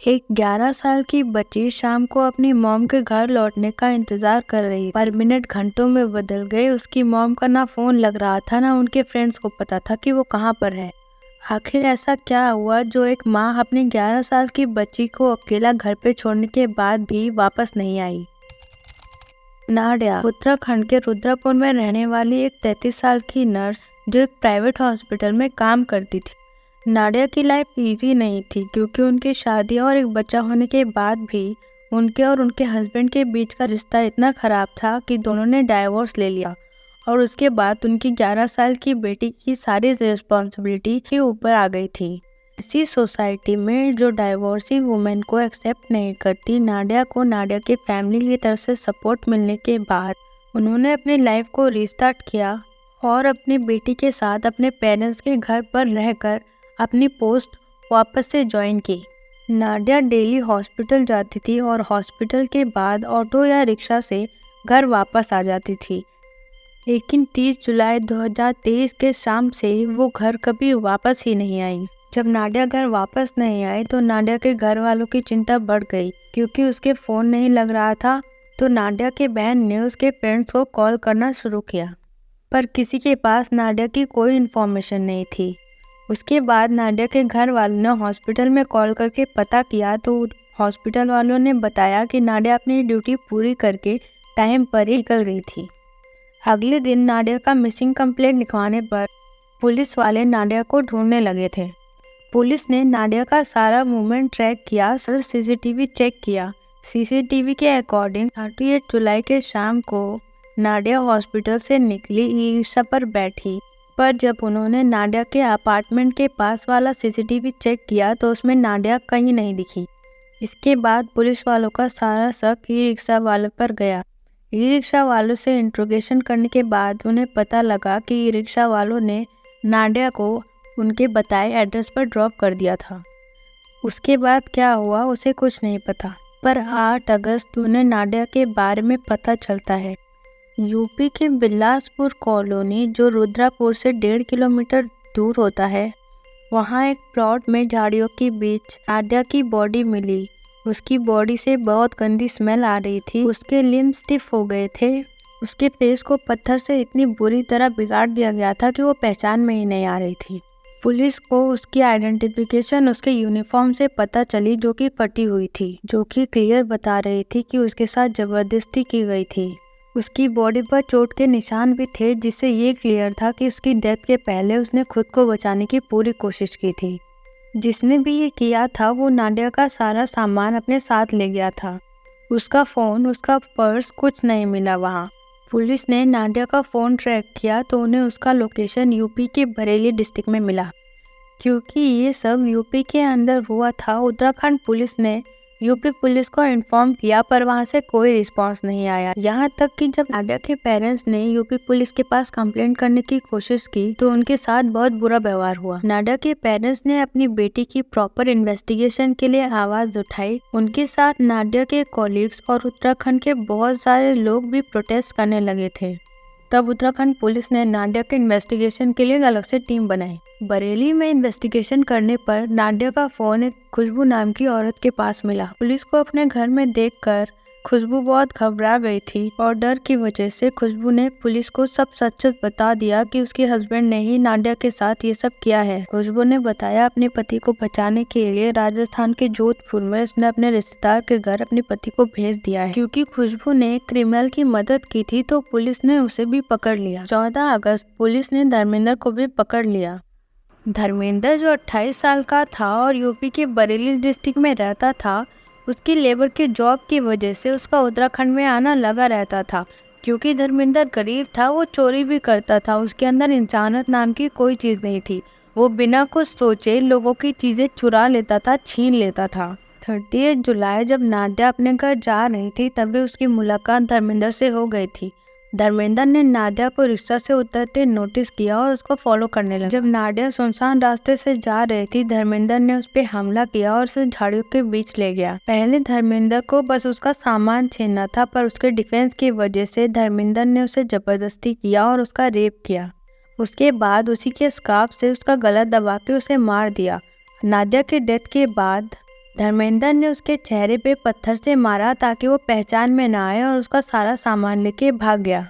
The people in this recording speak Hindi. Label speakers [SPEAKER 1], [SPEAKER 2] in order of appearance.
[SPEAKER 1] एक 11 साल की बच्ची शाम को अपनी मॉम के घर लौटने का इंतजार कर रही, पर मिनट घंटों में बदल गए। उसकी मॉम का ना फोन लग रहा था, ना उनके फ्रेंड्स को पता था कि वो कहाँ पर है। आखिर ऐसा क्या हुआ जो एक माँ अपनी 11 साल की बच्ची को अकेला घर पे छोड़ने के बाद भी वापस नहीं आई। नाडिया उत्तराखंड के रुद्रपुर में रहने वाली एक 33 साल की नर्स जो एक प्राइवेट हॉस्पिटल में काम करती थी। नाडिया की लाइफ इजी नहीं थी, क्योंकि उनकी शादी और एक बच्चा होने के बाद भी उनके और उनके हस्बैंड के बीच का रिश्ता इतना ख़राब था कि दोनों ने डाइवोर्स ले लिया। और उसके बाद उनकी 11 साल की बेटी की सारी रिस्पॉन्सिबिलिटी के ऊपर आ गई थी। इसी सोसाइटी में जो डाइवोर्सी वुमेन को एक्सेप्ट नहीं करती, नाडिया को नाडिया की फैमिली की तरफ से सपोर्ट मिलने के बाद उन्होंने अपनी लाइफ को रीस्टार्ट किया और अपनी बेटी के साथ अपने पेरेंट्स के घर पर रहकर अपनी पोस्ट वापस से ज्वाइन की। नाडिया डेली हॉस्पिटल जाती थी और हॉस्पिटल के बाद ऑटो या रिक्शा से घर वापस आ जाती थी। लेकिन 30 जुलाई 2023 के शाम से वो घर कभी वापस ही नहीं आई। जब नाडिया घर वापस नहीं आई तो नाडिया के घर वालों की चिंता बढ़ गई, क्योंकि उसके फ़ोन नहीं लग रहा था। तो नाडिया के बहन ने उसके पेरेंट्स को कॉल करना शुरू किया, पर किसी के पास नाडिया की कोई इन्फॉर्मेशन नहीं थी। उसके बाद नाडिया के घर वालों ने हॉस्पिटल में कॉल करके पता किया, तो हॉस्पिटल वालों ने बताया कि नाडिया अपनी ड्यूटी पूरी करके टाइम पर ही निकल गई थी। अगले दिन नाडिया का मिसिंग कंप्लेंट लिखवाने पर पुलिस वाले नाडिया को ढूंढने लगे थे। पुलिस ने नाडिया का सारा मूवमेंट ट्रैक किया, सिर्फ सीसीटीवी चेक किया। सीसीटीवी के अकॉर्डिंग 38 जुलाई के शाम को नाडिया हॉस्पिटल से निकली, ई रिक्शा पर बैठी, पर जब उन्होंने नाडिया के अपार्टमेंट के पास वाला सीसीटीवी चेक किया तो उसमें नाडिया कहीं नहीं दिखी। इसके बाद पुलिस वालों का सारा शक ई रिक्शा वालों पर गया। ई रिक्शा वालों से इंट्रोगेशन करने के बाद उन्हें पता लगा कि ई रिक्शा वालों ने नाडिया को उनके बताए एड्रेस पर ड्रॉप कर दिया था। उसके बाद क्या हुआ उसे कुछ नहीं पता, पर 8 अगस्त उन्हें नाडिया के बारे में पता चलता है। यूपी के बिलासपुर कॉलोनी, जो रुद्रपुर से 1.5 किलोमीटर दूर होता है, वहाँ एक प्लॉट में झाड़ियों के बीच नाडिया की बॉडी मिली। उसकी बॉडी से बहुत गंदी स्मेल आ रही थी, उसके लिम्ब स्टिफ हो गए थे, उसके फेस को पत्थर से इतनी बुरी तरह बिगाड़ दिया गया था कि वो पहचान में ही नहीं आ रही थी। पुलिस को उसकी आइडेंटिफिकेशन उसके यूनिफॉर्म से पता चली, जो कि फटी हुई थी, जो कि क्लियर बता रही थी कि उसके साथ जबरदस्ती की गई थी। उसकी बॉडी पर चोट के निशान भी थे, जिससे ये क्लियर था कि उसकी डेथ के पहले उसने खुद को बचाने की पूरी कोशिश की थी। जिसने भी ये किया था वो नाडिया का सारा सामान अपने साथ ले गया था। उसका फ़ोन, उसका पर्स, कुछ नहीं मिला वहाँ। पुलिस ने नाडिया का फ़ोन ट्रैक किया तो उन्हें उसका लोकेशन यूपी के बरेली डिस्ट्रिक्ट में मिला। क्योंकि ये सब यूपी के अंदर हुआ था, उत्तराखंड पुलिस ने यूपी पुलिस को इन्फॉर्म किया, पर वहाँ से कोई रिस्पांस नहीं आया। यहाँ तक कि जब नाडिया के पेरेंट्स ने यूपी पुलिस के पास कंप्लेंट करने की कोशिश की तो उनके साथ बहुत बुरा व्यवहार हुआ। नाडिया के पेरेंट्स ने अपनी बेटी की प्रॉपर इन्वेस्टिगेशन के लिए आवाज उठाई। उनके साथ नाडिया के कॉलीग्स और उत्तराखंड के बहुत सारे लोग भी प्रोटेस्ट करने लगे थे। तब उत्तराखंड पुलिस ने नाडिया के इन्वेस्टिगेशन के लिए अलग से टीम बनाई। बरेली में इन्वेस्टिगेशन करने पर नाडिया का फ़ोन एक खुशबू नाम की औरत के पास मिला। पुलिस को अपने घर में देखकर खुशबू बहुत घबरा गई थी और डर की वजह से खुशबू ने पुलिस को सब सच बता दिया कि उसके हस्बैंड ने ही नाडिया के साथ ये सब किया है। खुशबू ने बताया अपने पति को बचाने के लिए राजस्थान के जोधपुर में उसने अपने रिश्तेदार के घर अपने पति को भेज दिया है। क्योंकि खुशबू ने क्रिमिनल की मदद की थी तो पुलिस ने उसे भी पकड़ लिया। 14 अगस्त पुलिस ने धर्मेंद्र को भी पकड़ लिया। धर्मेंद्र, जो 28 साल का था और यूपी के बरेली डिस्ट्रिक्ट में रहता था, उसकी लेबर के जॉब की वजह से उसका उत्तराखंड में आना लगा रहता था। क्योंकि धर्मेंद्र गरीब था, वो चोरी भी करता था, उसके अंदर इंसानियत नाम की कोई चीज़ नहीं थी। वो बिना कुछ सोचे लोगों की चीज़ें चुरा लेता था, छीन लेता था। 30 जुलाई जब नाडिया अपने घर जा रही थी तभी उसकी मुलाकात धर्मेंद्र से हो गई थी। धर्मेंद्र ने नाडिया को रिक्शा से उतरते नोटिस किया और उसको फॉलो करने लगा। जब नाडिया सुनसान रास्ते से जा रही थी, धर्मेंद्र ने उस पर हमला किया और उसे झाड़ियों के बीच ले गया। पहले धर्मेंद्र को बस उसका सामान छीनना था, पर उसके डिफेंस की वजह से धर्मेंद्र ने उसे जबरदस्ती किया और उसका रेप किया। उसके बाद उसी के स्कार्फ से उसका गला दबा के उसे मार दिया। नाडिया के डेथ के बाद धर्मेंद्र ने उसके चेहरे पे पत्थर से मारा ताकि वो पहचान में ना आए और उसका सारा सामान लेके भाग गया।